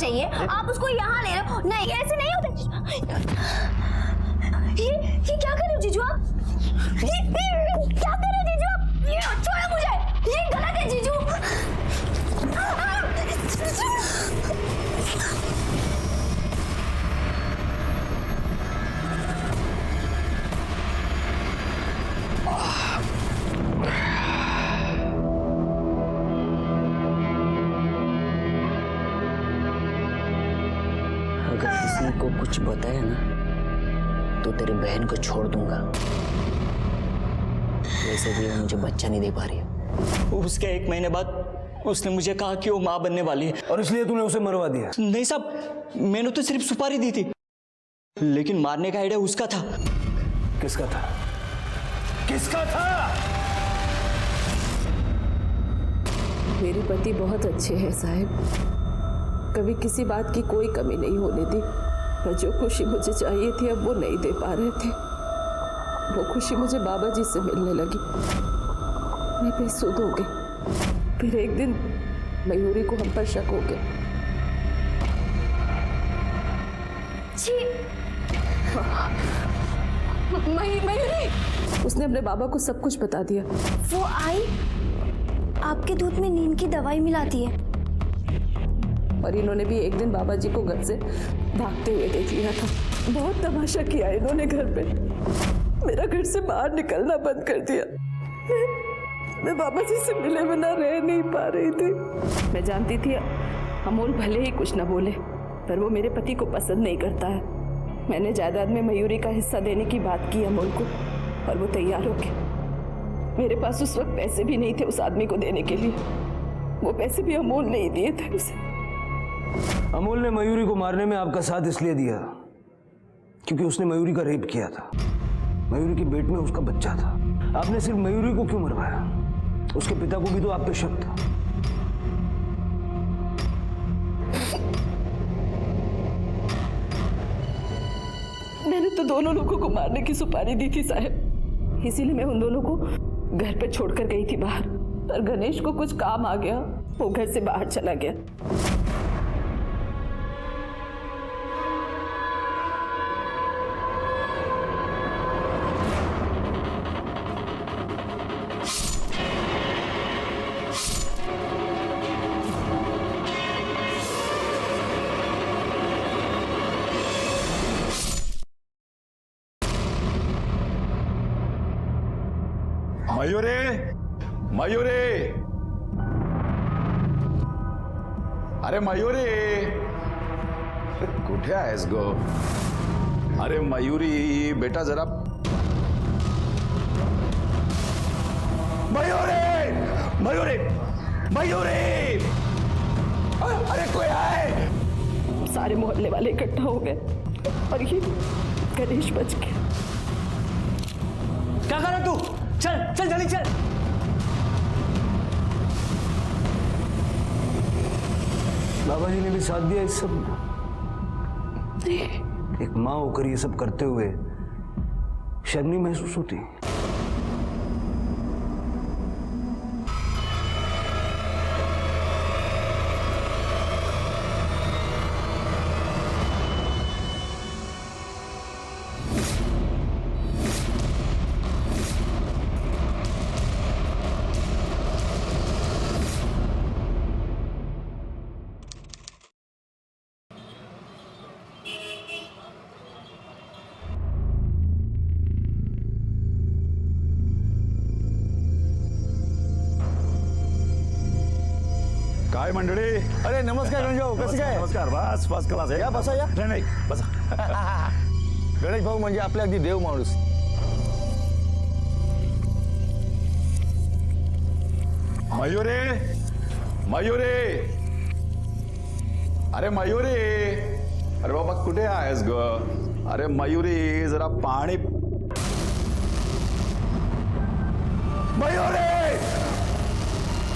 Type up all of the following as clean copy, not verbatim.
चाहिए, आप उसको यहाँ ले रहे हो। नहीं, ऐसे नहीं होता। ये क्या कर रहे हो जीजू आप? ये क्या कर रहे हो जीजू आप? ये छोड़ो मुझे, ये गलत है जीजू। अगर किसी को कुछ बताया ना तो तेरी बहन को छोड़ दूंगा। वैसे भी वो मुझे बच्चा नहीं दे पा रही है। उसके 1 महीने बाद उसने मुझे कहा कि वो माँ बनने वाली है, और इसलिए तूने उसे मरवा दिया? नहीं साहब, मैंने तो सिर्फ सुपारी दी थी, लेकिन मारने का आइडिया उसका था। किसका था? किसका था? मेरे पति बहुत अच्छे हैं साहब, कभी किसी बात की कोई कमी नहीं होने दी, पर जो खुशी मुझे चाहिए थी अब वो नहीं दे पा रहे थे। वो खुशी मुझे बाबा जी से मिलने लगी। मैं बेसुध हो गई। फिर एक दिन मयूरी को हम पर शक हो गया। मयूरी, उसने अपने बाबा को सब कुछ बता दिया। वो आई, आपके दूध में नींद की दवाई मिलाती है। और इन्होंने भी एक दिन बाबा जी को घर से भागते हुए देख लिया था। बहुत तमाशा किया इन्होंने घर पे। मेरा घर से बाहर निकलना बंद कर दिया। मैं बाबा जी से मिले बिना रह नहीं पा रही थी। मैं जानती थी अमोल भले ही कुछ न बोले, पर वो मेरे पति को पसंद नहीं करता है। मैंने जायदाद में मयूरी का हिस्सा देने की बात की अमोल को, और वो तैयार हो गया। मेरे पास उस वक्त पैसे भी नहीं थे उस आदमी को देने के लिए। वो पैसे भी अमोल ने ही दिए थे उसे। अमोल ने मयूरी को मारने में आपका साथ इसलिए दिया क्योंकि उसने मयूरी का रेप किया था। मयूरी के पेट में उसका बच्चा था। आपने सिर्फ मयूरी को क्यों मरवाया? उसके पिता को भी तो आप पे शक था। मैंने तो दोनों लोगों को मारने की सुपारी दी थी साहब, इसीलिए मैं उन दोनों को घर पर छोड़कर गई थी बाहर। पर गणेश को कुछ काम आ गया, वो घर से बाहर चला गया। मयूरी, मयूरी, अरे मयूरी, कुठे आहेस गो? अरे मयूरी बेटा जरा, मयूरी, मयूरी, मयूरी, अरे कोई आए? सारे मोहल्ले वाले इकट्ठा हो गए और ये गणेश बच गया। क्या कर रहा तू? चल चल जल्दी चल। बाबा जी ने भी साथ दिया इस सब में। एक माँ होकर ये सब करते हुए शर्म नहीं महसूस होती? काय मंडळी? अरे नमस्कार गणेश भाऊ, कसे काय? नमस्कार, बस फर्स्ट क्लास आहे. या बसा या. नाही नाही बसा. गणेश भाऊ म्हणजे आपल्या अगदी देव माणूस. मयूरी, मयूरी, अरे मयूरी, अरे बाबा कुठे आहेस ग? अरे मयूरी जरा पाणी. मयूरी,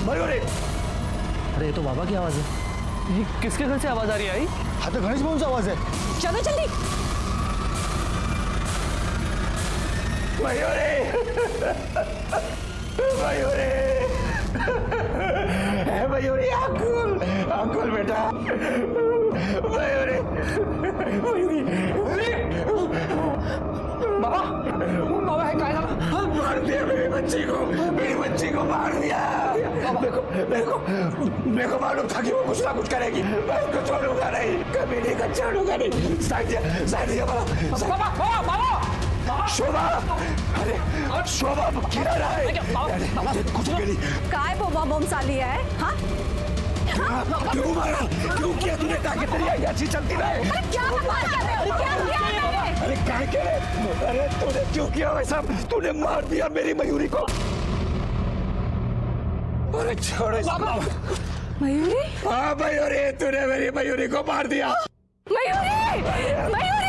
मयूरी, अरे ये तो बाबा की आवाज है। ये किसके घर से आवाज आ रही है? आई हा तो गणेश भाऊंचा आवाज आहे. चलो जल्दी। मयूरी, मयूरी, मयूरी, अंकुल, अंकुल बेटा, बाबा बाबा है काय झालं मार दिया मेरी बच्ची को मार दिया। मेरे को मालूम था कि वो कुछ ना कुछ करेगी, मैं उसको छोड़ूंगा नहीं, कभी नहीं छोड़ूंगा नहीं। साइड बाबा शोभा, अरे शोभा किधर है? कुछ नहीं। काय बोबा बम चाली है हाँ? क्यों मारा? क्यों किया तूने? ताकि तेरी आई अच्छी चलती रहे। अरे क्या बकवास कर रहे हो? क्या किया मैंने? अरे क्या करे? अरे तूने क्यों किया वैसा? तूने मार दिया मेरी मयूरी को। अरे छोड़ इसे। मयूरी? हाँ मयूरी, तूने मेरी मयूरी को मार दिया। मयूरी! मयूरी!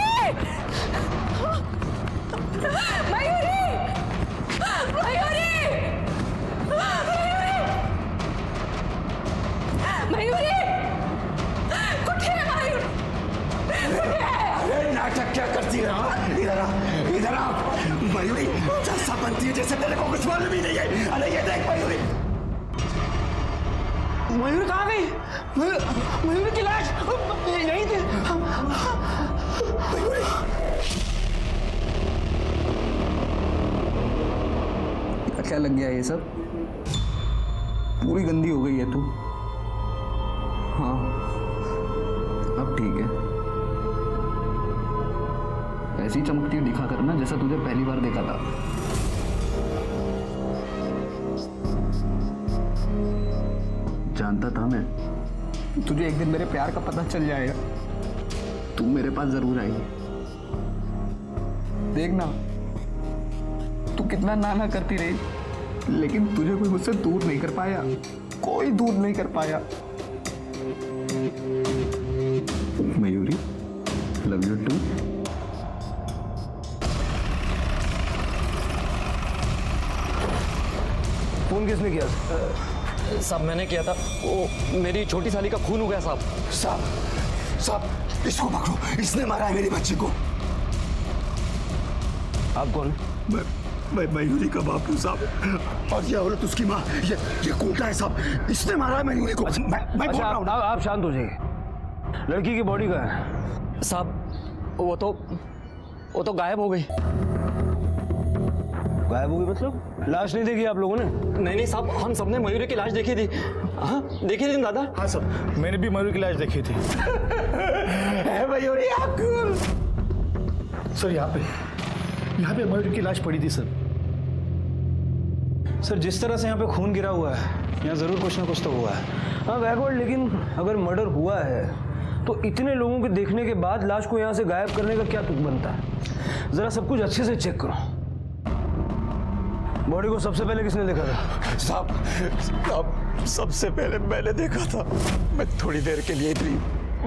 मयूरी! मयूरी! मयूरी! कुठे है मयूरी? अरे नाटक क्या करती है? इधर आ मयूरी, जैसा बनती है जैसे तेरे को कुछ मालूम ही नहीं है। अरे ये देख मयूरी, मयूर कहाँ गई? मयूर की लाश यहीं थी। क्या लग गया ये सब? पूरी गंदी हो गई है तू। हाँ अब ठीक है। ऐसी चमकती हुई दिखा करना जैसा तुझे पहली बार देखा था। जानता था मैं तुझे एक दिन मेरे प्यार का पता चल जाएगा, तू मेरे पास जरूर आएगी। देखना तू कितना नाना करती रही, लेकिन तुझे कोई मुझसे दूर नहीं कर पाया, कोई दूर नहीं कर पाया। Mayuri, love you too. Phone किसने किया? साहब मैंने किया था, वो मेरी छोटी साली का खून हो गया साहब। साहब इसको पकड़ो, इसने मारा है मेरी बच्ची को। आप कौन? मैं मयूरी का बाप हूँ साहब, और ये औरत उसकी माँ, ये कोटा है साहब, इसने मारा है मयूरी को। मैं बोल रहा हूँ। आप शांत हो जाइए। लड़की की बॉडी कहाँ है? साहब वो तो गायब हो गई। गायब हो गई मतलब? लाश नहीं देखी आप लोगों ने? नहीं साहब, हम सबने मयूरी की लाश देखी थी। हाँ देखी थी दादा। हाँ सर, मैंने भी मयूर की लाश देखी थी। मयूरी सर यहाँ पे मयूर की लाश पड़ी थी सर। सर जिस तरह से यहाँ पे खून गिरा हुआ है, यहाँ जरूर कुछ ना कुछ तो हुआ है। हाँ गायकवाड़, लेकिन अगर मर्डर हुआ है तो इतने लोगों के देखने के बाद लाश को यहाँ से गायब करने का क्या तुक बनता है? जरा सब कुछ अच्छे से चेक करो। बॉडी को सबसे पहले किसने देखा था? साहब सबसे पहले मैंने देखा था। मैं थोड़ी देर के लिए इधर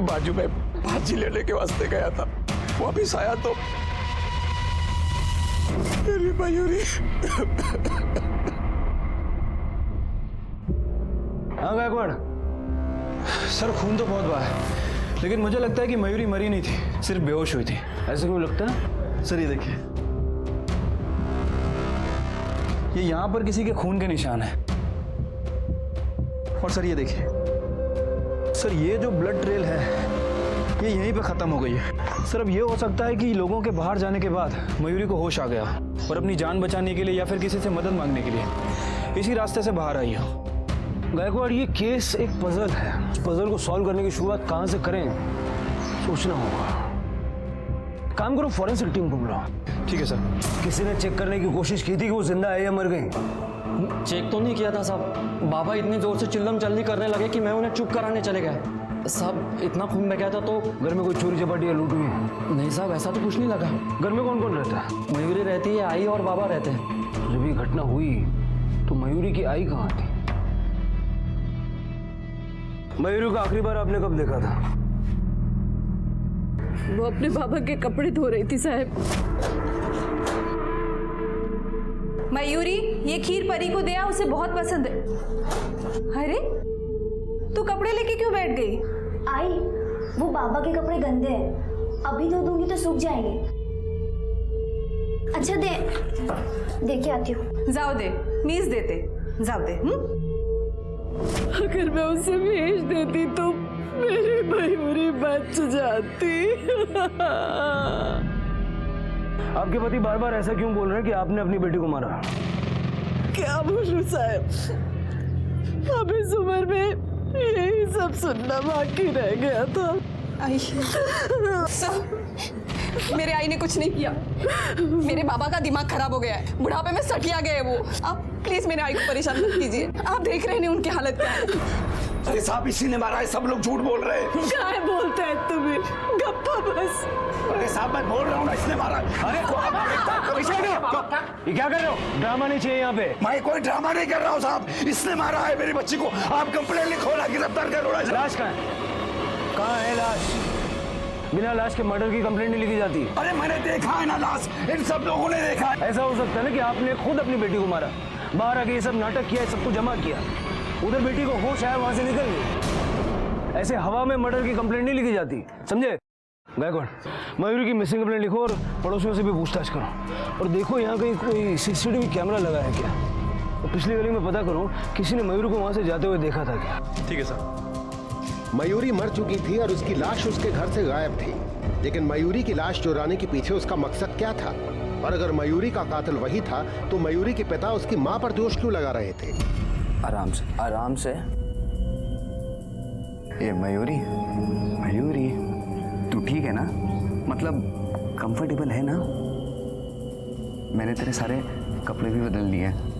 बाजू में भाजी लेने के वास्ते गया था, वापिस आया तो मेरी मयूरी। हाँ गायकवाड़, सर खून तो बहुत बहा है, लेकिन मुझे लगता है कि मयूरी मरी नहीं थी, सिर्फ बेहोश हुई थी। ऐसे क्यों लगता है? सर ये देखिए, ये यहां पर किसी के खून के निशान है। और सर ये देखिए, सर ये जो ब्लड ट्रेल है ये यहीं पे खत्म हो गई है। सर अब ये हो सकता है कि लोगों के बाहर जाने के बाद मयूरी को होश आ गया और अपनी जान बचाने के लिए या फिर किसी से मदद मांगने के लिए इसी रास्ते से बाहर आई हो। गायकवाड़, ये केस एक पजल है। पजल को सॉल्व करने की शुरुआत कहां से करें सोचना होगा। काम करो, फॉरेंसिक टीम को बुलाओ। ठीक है सर। किसी ने चेक करने की कोशिश की थी कि वो जिंदा है या मर गई? चेक तो नहीं किया था साहब, बाबा इतनी जोर से चिल्लम चल्ली करने लगे कि मैं उन्हें चुप कराने चले गया। साहब इतना खून बह गया था तो। घर में कोई चोरी चपाटी या लूट हुई? नहीं साहब, ऐसा तो कुछ नहीं लगा। घर में कौन कौन रहता है? मयूरी रहती है, आई और बाबा रहते हैं। जब ये घटना हुई तो मयूरी की आई कहाँ थी? मयूरी को आखिरी बार आपने कब देखा था? वो अपने बाबा के कपड़े धो रही थी साहब। मयूरी, ये खीर परी को दिया, उसे बहुत पसंद है। अरे तू कपड़े लेके क्यों बैठ गई? आई, वो बाबा के कपड़े गंदे हैं, अभी धो दूंगी तो सूख जाएंगे। अच्छा दे के आती हूँ। जाओ दे, मीज देते, जाओ दे। अगर मैं उसे भेज देती तो मेरी मयूरी बच जाती। आपके पति बार बार ऐसा क्यों बोल रहे हैं कि आपने अपनी बेटी को मारा? क्या बोलूं साहब, अब इस उम्र में यही सब सुनना बाकी रह गया था। आई सर, मेरे आई ने कुछ नहीं किया। मेरे बाबा का दिमाग खराब हो गया है, बुढ़ापे में सटिया गए वो। आप प्लीज मेरे आई को परेशान मत कीजिए। आप देख रहे हैं उनकी हालत क्या है। अरे साहब इसी ने मारा है, सब लोग झूठ बोल रहे हैं। क्या बोलते हैं तुम्हें, गप्पा बस। अरे साहब मैं बोल रहा हूँ ना, इसने मारा है। अरे ये क्या कर रहे हो? ड्रामा नहीं चाहिए यहाँ पे। मैं कोई ड्रामा नहीं कर रहा हूँ साहब, इसने मारा है मेरी बच्ची को। आप कंप्लेंट लिखो ना, गिरफ्तार करो ना। लाश कहाँ है? कहाँ है लाश? बिना लाश के मर्डर की कंप्लेंट नहीं लिखी जाती। अरे मैंने देखा है ना लाश, इन सब लोगों ने देखा है। ऐसा हो सकता है ना कि आपने खुद अपनी बेटी को मारा, बाहर आके ये सब नाटक किया, सबको जमा किया, उधर बेटी को होश आया, वहां से निकल गई। ऐसे हवा में मर्डर की कंप्लेंट नहीं लिखी जाती, समझे? गायकवाड़, मयूरी की मिसिंग कंप्लेंट लिखो और पड़ोसियों से भी पूछताछ करो, और देखो यहाँ कहीं कोई सीसीटीवी कैमरा लगा है क्या, और पिछली गली में पता करो किसी ने मयूरी को वहां से जाते हुए देखा था क्या। ठीक है सर। मयूरी मर चुकी थी और उसकी लाश उसके घर से गायब थी, लेकिन मयूरी की लाश चुराने के पीछे उसका मकसद क्या था? और अगर मयूरी का कातिल वही था तो मयूरी के पिता उसकी मां पर दोष क्यों लगा रहे थे? आराम से, आराम से। ये मयूरी, मयूरी तू ठीक है ना? मतलब कंफर्टेबल है ना? मैंने तेरे सारे कपड़े भी बदल दिए हैं।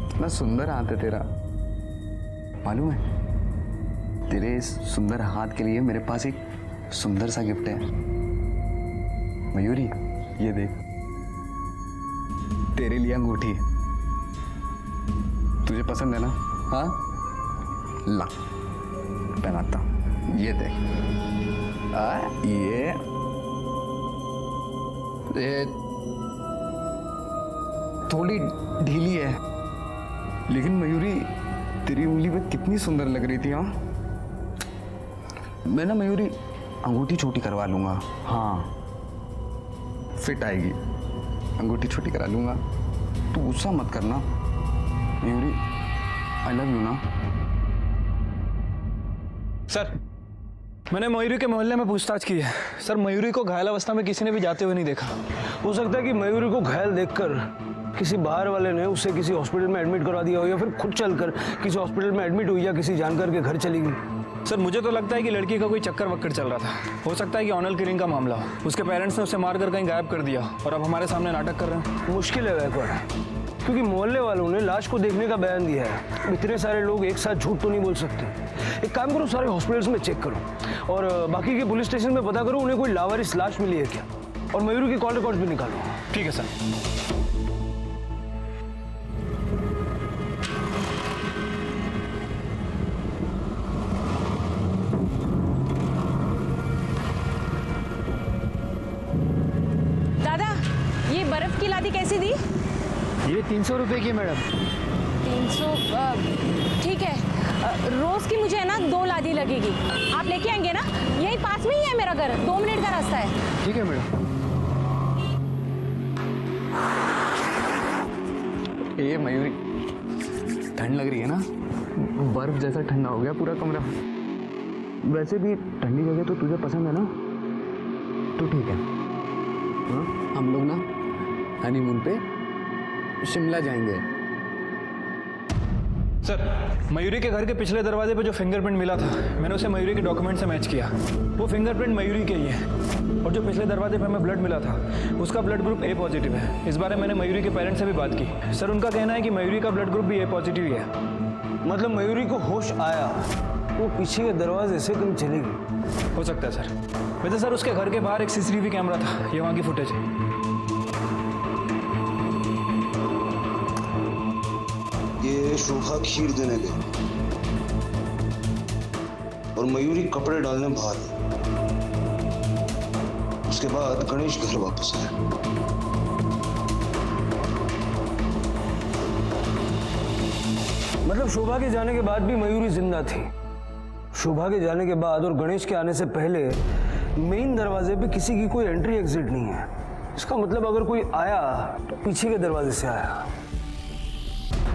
इतना सुंदर हाथ है तेरा, मालूम है? तेरे इस सुंदर हाथ के लिए मेरे पास एक सुंदर सा गिफ्ट है। मयूरी ये देख, तेरे लिए अंगूठी है। तुझे पसंद है ना? हाँ, ला पहनाता हूं। ये देख, ये थोड़ी ढीली है, लेकिन मयूरी तेरी उंगली पे कितनी सुंदर लग रही थी। हाँ, मैं ना मयूरी अंगूठी छोटी करवा लूंगा। हाँ, फिट आएगी, अंगूठी छोटी करा लूंगा। तू गुस्सा मत करना मयूरी, आई लव यू ना। सर, मैंने मयूरी के मोहल्ले में पूछताछ की है। सर, मयूरी को घायल अवस्था में किसी ने भी जाते हुए नहीं देखा। हो सकता है कि मयूरी को घायल देखकर किसी बाहर वाले ने उसे किसी हॉस्पिटल में एडमिट करवा दिया हो, या फिर खुद चलकर किसी हॉस्पिटल में एडमिट हुई, या किसी जानकार के घर चली गई। सर, मुझे तो लगता है कि लड़की का कोई चक्कर वक्कर चल रहा था। हो सकता है कि ऑनर किलिंग का मामला हो। उसके पेरेंट्स ने उसे मारकर कहीं गायब कर दिया और अब हमारे सामने नाटक कर रहे हैं। मुश्किल है गायकवाड़, क्योंकि मोहल्ले वालों ने लाश को देखने का बयान दिया है। इतने सारे लोग एक साथ झूठ तो नहीं बोल सकते। एक काम करो, सारे हॉस्पिटल्स में चेक करो और बाकी के पुलिस स्टेशन में पता करो उन्हें कोई लावारिस लाश मिली है क्या, और मयूरी की कॉल रिकॉर्ड भी निकालो। ठीक है सर। दादा, ये बर्फ की लादी कैसी दी? ये 300 रुपए की मैडम। 300, ठीक है। रोज की मुझे है ना 2 लादी लगेगी। आप लेके आएंगे ना? यही पास में ही है मेरा घर, 2 मिनट का रास्ता है। ठीक है मैडम। ये मयूरी, ठंड लग रही है ना? बर्फ जैसा ठंडा हो गया पूरा कमरा। वैसे भी ठंडी जगह तो तुझे पसंद है ना, तो ठीक है। हाँ, हम लोग ना हनीमून पे शिमला जाएंगे। सर, मयूरी के घर के पिछले दरवाजे पे जो फिंगरप्रिंट मिला था, मैंने उसे मयूरी के डॉक्यूमेंट से मैच किया। वो फिंगरप्रिंट मयूरी के ही है। और जो पिछले दरवाजे पे हमें ब्लड मिला था, उसका ब्लड ग्रुप ए पॉजिटिव है। इस बारे मैंने मयूरी के पेरेंट्स से भी बात की। सर, उनका कहना है कि मयूरी का ब्लड ग्रुप भी ए पॉजिटिव ही है। मतलब मयूरी को होश आया, वो पीछे के दरवाजे से कहीं चली गई। हो सकता है सर। वैसे सर, उसके घर के बाहर एक सीसीटीवी कैमरा था, ये वहाँ की फुटेज है। ये शोभा खीर देने गई और मयूरी कपड़े डालने बाहर गई। उसके बाद गणेश घर वापस आया। मतलब शोभा के जाने के बाद भी मयूरी जिंदा थी। शोभा के जाने के बाद और गणेश के आने से पहले मेन दरवाजे पे किसी की कोई एंट्री एग्जिट नहीं है। इसका मतलब अगर कोई आया तो पीछे के दरवाजे से आया।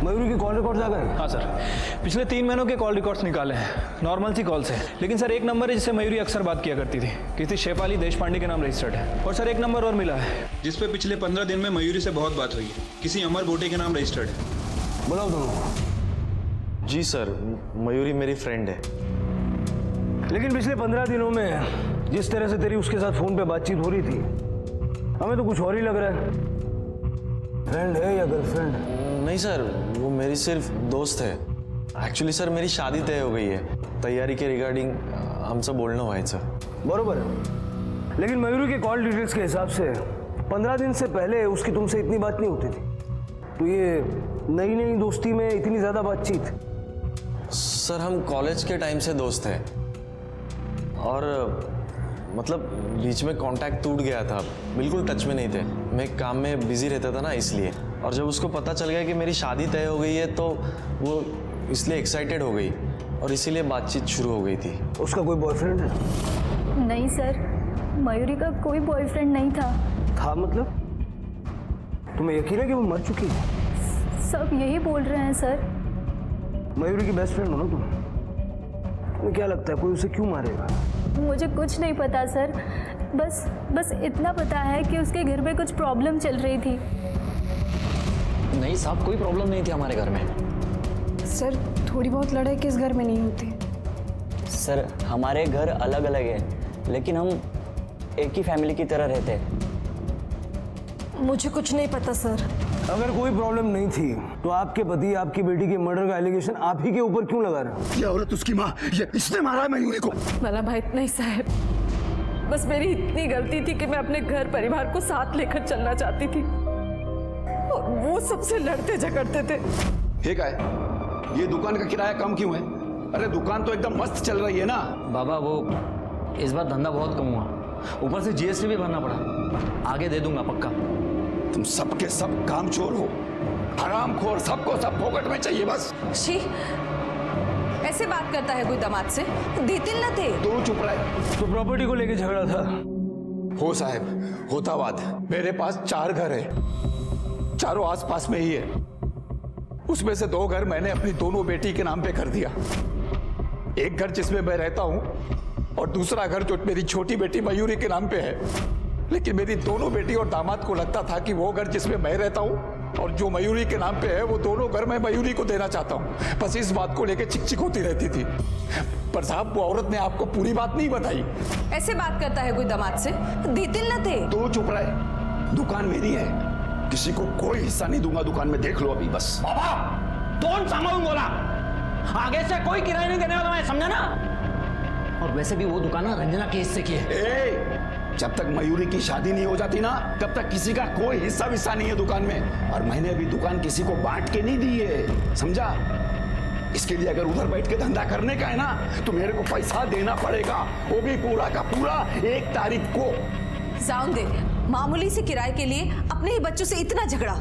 मयूरी के कॉल रिकॉर्ड्स आ गए? हाँ सर, पिछले 3 महीनों के कॉल रिकॉर्ड्स निकाले हैं। नॉर्मल सी कॉल्स है, लेकिन सर एक नंबर है जिससे मयूरी अक्सर बात किया करती थी, किसी शेफाली देशपांडे के नाम रजिस्टर्ड है। और सर एक नंबर और मिला है जिस पे पिछले 15 दिन में मयूरी से बहुत बात हुई है, किसी अमर गोटे के नाम रजिस्टर्ड है। बुलाओ दोनों। जी सर, मयूरी मेरी फ्रेंड है। लेकिन पिछले 15 दिनों में जिस तरह से तेरी उसके साथ फोन पे बातचीत हो रही थी, हमें तो कुछ और ही लग रहा है। फ्रेंड है या गर्लफ्रेंड? नहीं सर, वो मेरी सिर्फ दोस्त है। एक्चुअली सर मेरी शादी तय हो गई है, तैयारी के रिगार्डिंग हमसे बोलणं व्हायचं। बरोबर है, लेकिन मयूरी के कॉल डिटेल्स के हिसाब से 15 दिन से पहले उसकी तुमसे इतनी बात नहीं होती थी। तो ये नई नई दोस्ती में इतनी ज्यादा बातचीत? सर हम कॉलेज के टाइम से दोस्त हैं और मतलब बीच में कांटेक्ट टूट गया था, बिल्कुल टच में नहीं थे। मैं काम में बिजी रहता था ना, इसलिए। और जब उसको पता चल गया कि मेरी शादी तय हो गई है तो वो इसलिए एक्साइटेड हो गई और इसीलिए बातचीत शुरू हो गई थी। उसका कोई बॉयफ्रेंड है? नहीं सर, मयूरी का कोई बॉयफ्रेंड नहीं था। था मतलब? तुम्हें यकीन है कि वो मर चुकी है? सब यही बोल रहे हैं सर। मयूरी की बेस्ट फ्रेंड हो ना तुम? तुम्हें क्या लगता है कोई उसे क्यों मारेगा? मुझे कुछ नहीं पता सर, बस इतना पता है कि उसके घर में कुछ प्रॉब्लम चल रही थी। नहीं साहब, कोई प्रॉब्लम नहीं थी हमारे घर में। सर थोड़ी बहुत लड़ाई किस घर में नहीं होती? सर हमारे घर अलग अलग है, लेकिन हम एक ही फैमिली की तरह रहते हैं। मुझे कुछ नहीं पता सर। अगर कोई प्रॉब्लम नहीं थी तो आपके पति आपकी बेटी के मर्डर का एलिगेशन आप ही के ऊपर क्यों लगा रहे? ये औरत उसकी माँ, ये इसने मारा है मयूरी को। मला माहित नहीं साहब, बस मेरी इतनी गलती थी कि मैं अपने घर परिवार को साथ लेकर चलना चाहती थी और वो सबसे लड़ते झगड़ते थे। ठीक है, ये दुकान का किराया कम क्यों है? अरे दुकान तो एकदम मस्त चल रही है ना। बाबा वो इस बार धंधा बहुत कम हुआ, ऊपर से जीएसटी भी भरना पड़ा। आगे दे दूंगा पक्का। तुम सबके सब कामचोर हो, हरामखोर, सबको सब फोकट में चाहिए बस। शी, ऐसे बात करता है कोई दामाद से? देतिल ना थे। तू चुप रहे। तो प्रॉपर्टी को लेके झगड़ा था? हो साहब, होता बात। मेरे पास 4 घर है, चारों आसपास में ही है। उसमें से 2 घर मैंने अपनी दोनों बेटी के नाम पे कर दिया। एक घर जिसमें मैं रहता हूं और दूसरा घर जो मेरी छोटी बेटी मयूरी के नाम पे है। लेकिन मेरी दोनों बेटी और दामाद को लगता था कि वो घर जिसमें मैं रहता हूँ और जो मयूरी के नाम पे है, वो दोनों घर मैं मयूरी को देना चाहता हूँ। बस इस बात को लेकर चिक चिक होती रहती थी। पर साहब वो औरत ने आपको पूरी बात नहीं बताई। ऐसे बात करता है कोई दामाद से? देतिल ना थे। तो चुप रहे। दुकान मेरी है, किसी को कोई हिस्सा नहीं दूंगा दुकान में, देख लो अभी बस। बाबा कौन सांभालूं बोला? आगे से कोई किराया नहीं देने वाला, मैं समझा ना। और वैसे भी वो दुकान ना रंजना के हिस्से की है। जब तक मयूरी की शादी नहीं हो जाती ना, तब तक किसी का कोई हिस्सा विस्सा नहीं है दुकान में। और मैंने अभी दुकान किसी को बांट के नहीं दी है, समझा? इसके लिए अगर उधर बैठ के धंधा करने का है ना, तो मेरे को पैसा देना पड़ेगा, वो भी पूरा का पूरा 1 तारीख को। जाऊं दे, मामूली से किराए के लिए अपने ही बच्चों से इतना झगड़ा।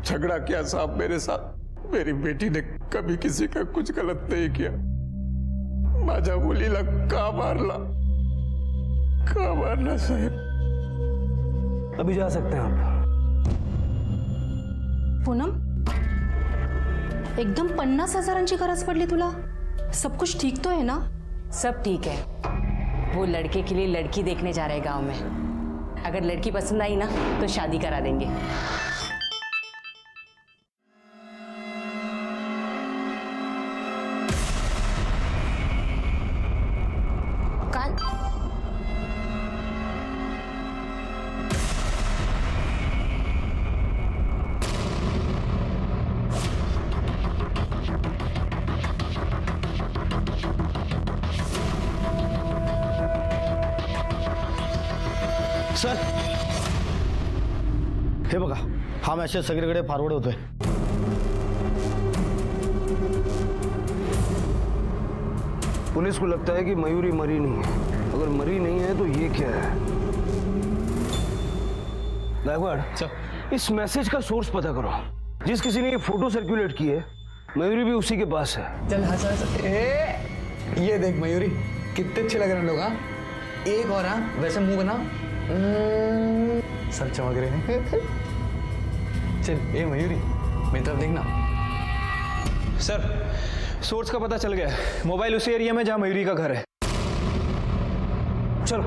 झगड़ा क्या साहब मेरे साथ? मेरी बेटी ने कभी किसी का कुछ गलत नहीं किया। माझ्या मुलीला का मारला साहेब? अभी जा सकते हैं आप। पूनम, एकदम 50,000ची गरज पडली तुला? सब कुछ ठीक तो है ना? सब ठीक है। वो लड़के के लिए लड़की देखने जा रहे हैं गांव में। अगर लड़की पसंद आई ना तो शादी करा देंगे। सर हे बघा, हा मेसेज सगळीकडे फॉरवर्ड होतोय। पुलिस को लगता है कि मयूरी मरी नहीं है। अगर मरी नहीं है तो ये क्या है? गायकवाड़, इस मैसेज का सोर्स पता करो। जिस किसी ने ये फोटो सर्कुलेट की है, मयूरी भी उसी के पास है। चल हंस हंस। ये देख मयूरी, कितने अच्छे लग रहे हैं लोग। हाँ एक और, हाँ वैसे मुंह बना, सब चमक रहे हैं। चल ए मयूरी, मेरी तरफ देखना। सर सोर्स का पता चल गया है, मोबाइल उसी एरिया में जहां मयूरी का घर है। चलो।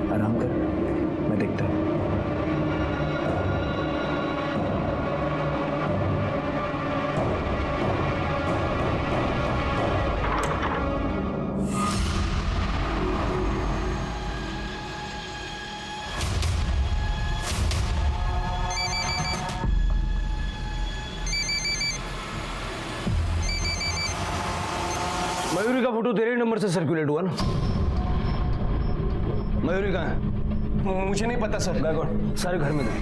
आराम कर, मैं देखता हूँ। मयूरी का फोटो तेरे नंबर से सर्कुलेट हुआ ना? मयूरी कहाँ है? मुझे नहीं पता सर। गायकवाड़ सारे घर में दे।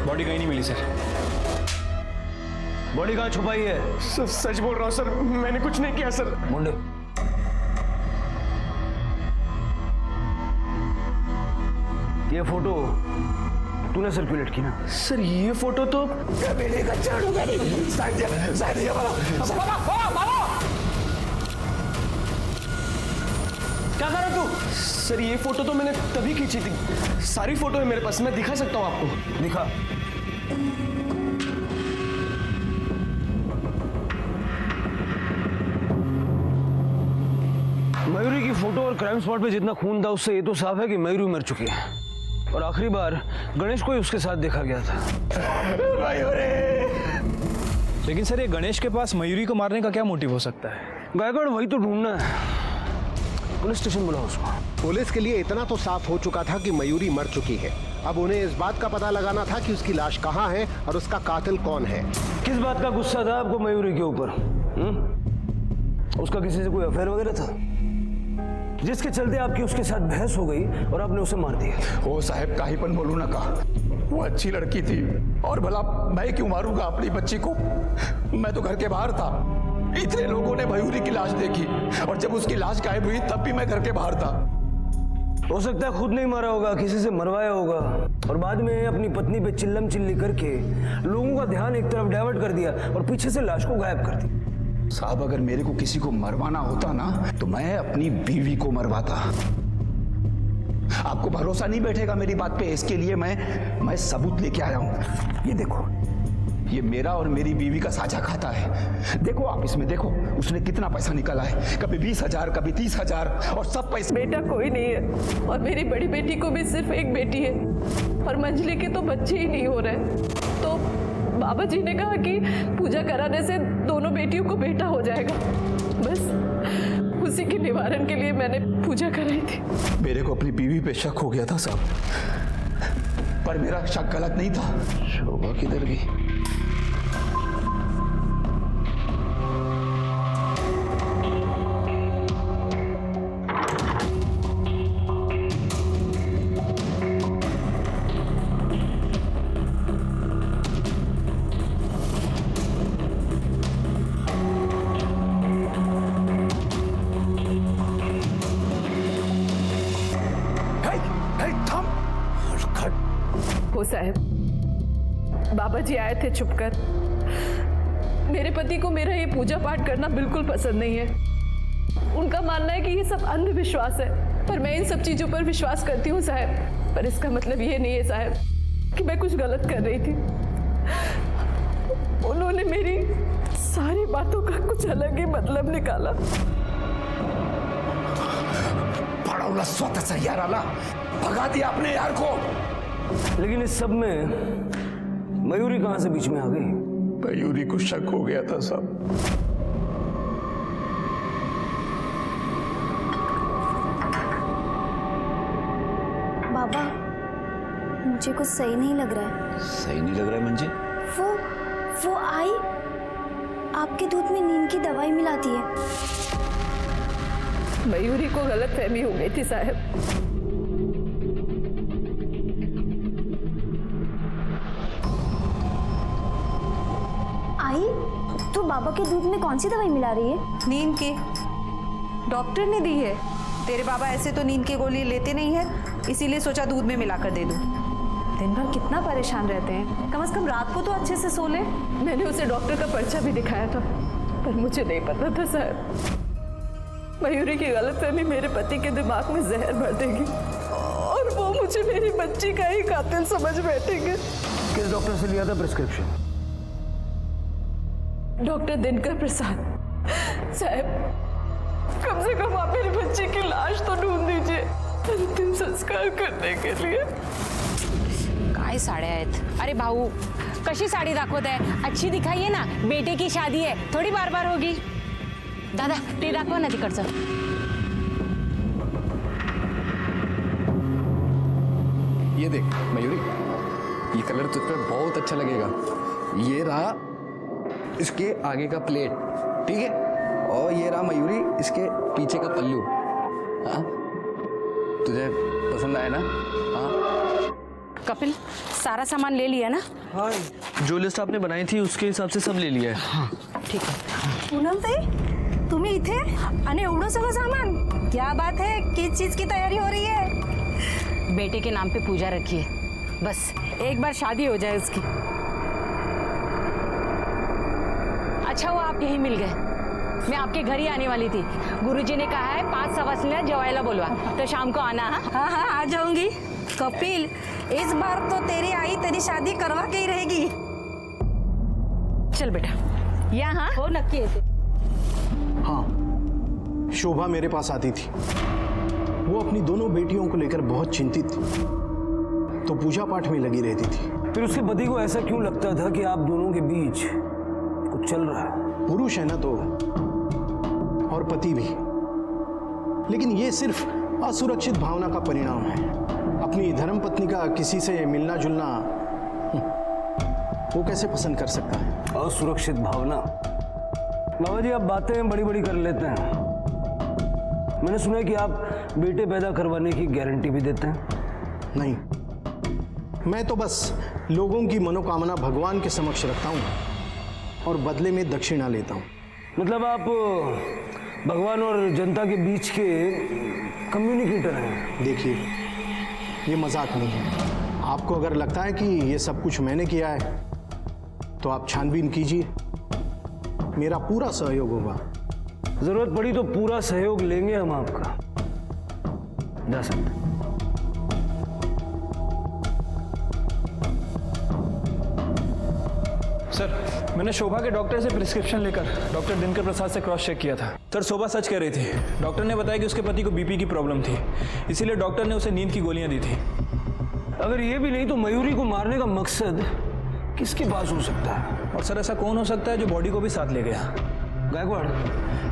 बॉडी कहीं नहीं मिली सर। बॉडी कहाँ छुपाई है? सच बोल रहा हूँ सर, मैंने कुछ नहीं किया सर। मुंडे, ये फोटो तूने सर्कुलेट की ना? सर ये फोटो तो मेरे का झाड़ू का नहीं, साइड दिया बाबा। क्या कर रहा तू? सर ये फोटो तो मैंने तभी खींची थी, सारी फोटो है मेरे पास, मैं दिखा सकता हूँ आपको। दिखा। मयूरी की फोटो और क्राइम स्पॉट पे जितना खून था उससे ये तो साफ है कि मयूरी मर चुकी है, और आखिरी बार गणेश को ही उसके साथ देखा गया था। लेकिन सर ये गणेश के पास मयूरी को मारने का क्या मोटिव हो सकता है? गायकवाड़ वही तो ढूंढना है, पुलिस स्टेशन बुलाओ उसको। पुलिस के लिए इतना तो साफ हो चुका था कि मयूरी मर चुकी है। अब उन्हें इस बात का पता लगाना था कि उसकी लाश कहाँ है और उसका कातिल कौन है। किस बात का गुस्सा था आपको मयूरी के ऊपर? उसका किसी से कोई अफेयर वगैरह था जिसके चलते आपकी उसके साथ बहस हो गई और आपने उसे मार दिया? ओ साहब काहीपन बोलू ना का, वो अच्छी लड़की थी, और भला मैं क्यों मारूंगा अपनी बच्ची को? मैं तो घर के बाहर था, इतने लोगों ने मयूरी की लाश देखी, और जब उसकी लाश गायब हुई तब भी मैं घर के बाहर था। हो सकता है खुद नहीं मारा होगा, किसी से मरवाया होगा, और बाद में अपनी पत्नी पे चिल्लम चिल्ली करके लोगों का ध्यान एक तरफ डाइवर्ट कर दिया और पीछे से लाश को गायब कर दी। साहब अगर मेरे को किसी को मरवाना होता ना तो मैं अपनी बीवी को मरवाता। आपको भरोसा नहीं बैठेगा मेरी बात पे, इसके लिए मैं सबूत लेके आया हूं। ये देखो, ये मेरा और मेरी बीवी का साझा खाता है। देखो आप इसमें देखो, उसने कितना पैसा निकाला है, कभी 20,000 कभी 30,000, और सब पैसे। बेटा कोई नहीं है, और मेरी बड़ी बेटी को भी सिर्फ एक बेटी है, और मंजली के तो बच्चे ही नहीं हो रहे। तो बाबा जी ने कहा कि पूजा कराने से दोनों बेटियों को बेटा हो जाएगा, बस उसी के निवारण के लिए मैंने पूजा कराई थी। मेरे को अपनी बीवी पे शक हो गया था साहब, पर मेरा शक गलत नहीं था। शोभा किधर गई? हो साहब, बाबा जी आए थे छुपकर। मेरे पति को मेरा ये पूजा पाठ करना बिल्कुल पसंद नहीं है। उनका मानना है कि ये सब अंधविश्वास है, पर मैं इन सब चीजों पर विश्वास करती हूँ साहब। पर इसका मतलब ये नहीं है साहब कि मैं कुछ गलत कर रही थी। उन्होंने मेरी सारी बातों का कुछ अलग ही मतलब निकाला। पड़ौला स्वतः से यार आला, भगा दिया अपने यार को। लेकिन इस सब में मयूरी कहां से बीच में आ गई? मयूरी को शक हो गया था साहब। बाबा मुझे कुछ सही नहीं लग रहा है। सही नहीं लग रहा है मंजे? वो आई आपके दूध में नींद की दवाई मिलाती है। मयूरी को गलतफहमी हो गई थी साहब। आई तो बाबा के दूध में कौन सी दवाई मिला रही है? नींद की, डॉक्टर ने दी है। तेरे बाबा ऐसे तो नींद की गोली लेते नहीं है, इसीलिए सोचा दूध में मिलाकर दे दूं। दिन भर कितना परेशान रहते हैं, कम से कम रात को तो अच्छे से सो ले। मैंने उसे डॉक्टर का पर्चा भी दिखाया था, पर मुझे नहीं पता था साहब मयूरी की गलतफहमी मेरे पति के दिमाग में जहर भर देगी और वो मुझे मेरी बच्ची का ही कातिल समझ बैठेंगे। किस डॉक्टर से लिया था प्रिस्क्रिप्शन? डॉक्टर दिनकर प्रसाद। साहब कम से कम आप मेरी बच्ची की लाश तो ढूंढ दीजिए अंतिम संस्कार करने के लिए। काय साड्या आहेत? अरे भाऊ कशी साडी दाखवत आहे? अच्छी दिखाइए ना, बेटे की शादी है, थोड़ी बार बार होगी। दादा ते दाखवा ना तिकडचं। ये देख मयूरी, ये कलर तुझ पे बहुत अच्छा लगेगा। ये रहा इसके आगे का प्लेट, ठीक है, और ये रहा मयूरी इसके पीछे का पल्लू। हाँ तुझे पसंद आया ना? हाँ कपिल सारा सामान ले लिया ना? हाँ, जो लिस्ट आपने बनाई थी उसके हिसाब से सब ले लिया है। हाँ ठीक है। पूनम ताई तुम्ही इथे आणि एवढं सगळं सामान? क्या बात है, किस चीज की तैयारी हो रही है? बेटे के नाम पे पूजा रखी है, बस एक बार शादी हो जाए उसकी। अच्छा हुआ आप यहीं मिल गए, मैं आपके घर ही आने वाली थी। गुरुजी ने कहा है 5 सवासनीला जेवायला बोलवा, तो शाम को आना। हाँ हाँ आ जाऊंगी। कपिल इस बार तो तेरी आई तेरी शादी करवा के ही रहेगी। चल बेटा यहाँ। हो नक्की येते। हाँ, शोभा मेरे पास आती थी, वो अपनी दोनों बेटियों को लेकर बहुत चिंतित थी, तो पूजा पाठ में लगी रहती थी। फिर उसके पति को ऐसा क्यों लगता था कि आप दोनों के बीच कुछ चल रहा है? पुरुष है ना तो, और पति भी, लेकिन ये सिर्फ असुरक्षित भावना का परिणाम है। अपनी धर्मपत्नी का किसी से मिलना जुलना वो कैसे पसंद कर सकता है? असुरक्षित भावना? बाबा जी आप बातें बड़ी बड़ी कर लेते हैं। मैंने सुना है कि आप बेटे पैदा करवाने की गारंटी भी देते हैं। नहीं, मैं तो बस लोगों की मनोकामना भगवान के समक्ष रखता हूँ और बदले में दक्षिणा लेता हूँ। मतलब आप भगवान और जनता के बीच के कम्युनिकेटर हैं। देखिए, ये मजाक नहीं है। आपको अगर लगता है कि ये सब कुछ मैंने किया है तो आप छानबीन कीजिए, मेरा पूरा सहयोग होगा। जरूरत पड़ी तो पूरा सहयोग लेंगे हम आपका। जा सकते। सर, मैंने शोभा के डॉक्टर से प्रिस्क्रिप्शन लेकर डॉक्टर दिनकर प्रसाद से क्रॉस चेक किया था। सर, शोभा सच कह रही थी। डॉक्टर ने बताया कि उसके पति को बीपी की प्रॉब्लम थी, इसीलिए डॉक्टर ने उसे नींद की गोलियां दी थी। अगर ये भी नहीं तो मयूरी को मारने का मकसद किसके पास हो सकता है? और सर, ऐसा कौन हो सकता है जो बॉडी को भी साथ ले गया? गायकवाड़,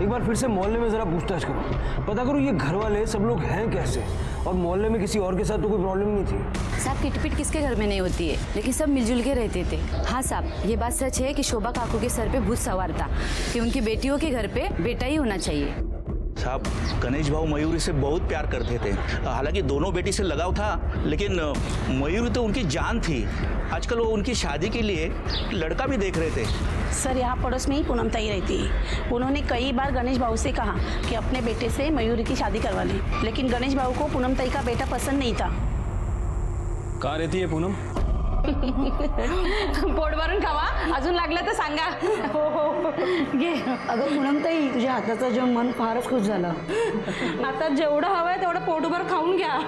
एक बार फिर से मोहल्ले में जरा पूछताछ करो, पता करो ये घर वाले सब लोग हैं कैसे, और मोहल्ले में किसी और के साथ तो कोई प्रॉब्लम नहीं थी। साहब किटपिट किसके घर में नहीं होती है, लेकिन सब मिलजुल के रहते थे। हाँ साहब, ये बात सच है कि शोभा काकू के सर पे भूत सवार था कि उनकी बेटियों के घर पे बेटा ही होना चाहिए। साहब, गणेश भाऊ मयूरी से बहुत प्यार करते थे। हालांकि दोनों बेटी से लगाव था, लेकिन मयूरी तो उनकी जान थी। आजकल वो उनकी शादी के लिए लड़का भी देख रहे थे। सर, यहाँ पड़ोस में ही पूनम ताई रहती है। उन्होंने कई बार गणेश भाऊ से कहा कि अपने बेटे से मयूरी की शादी करवा लें, लेकिन गणेश भाऊ को पूनम ताई का बेटा पसंद नहीं था। कहाँ रहती है पूनम? पोट भरून खावा, अजून लागलं तर सांगा। हो हो घे. अगं पूनम ताई, तुझ्या हाताचं जेवण मन फारच खुश झालं. आता जेवढं हवंय तेवढं पोटभर खाऊन घ्या.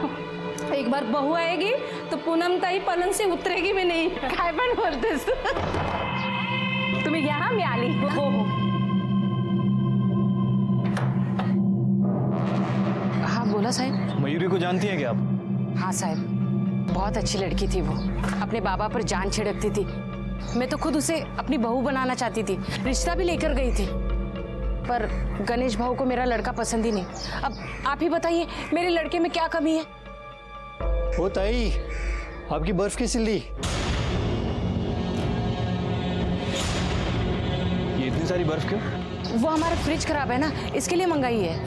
एक बार बहू आएगी तो पूनम ताई पलंग से उतरेगी भी नहीं. काय पण बोलतेस? तुम्ही घ्या, मी आली. हो हो. हाँ बोला साहब. मयूरी को जानती हैं क्या आप? हाँ साहब, बहुत अच्छी लड़की थी वो, अपने बाबा पर जान छिड़कती थी। मैं तो खुद उसे अपनी बहू बनाना चाहती थी, रिश्ता भी लेकर गई थी, पर गणेश भाऊ को मेरा लड़का पसंद ही नहीं। अब आप ही बताइए, मेरे लड़के में क्या कमी है? ओ ताई, आपकी बर्फ की सिल्ली। ये इतनी सारी बर्फ क्यों? वो हमारा फ्रिज खराब है ना, इसके लिए मंगाई है।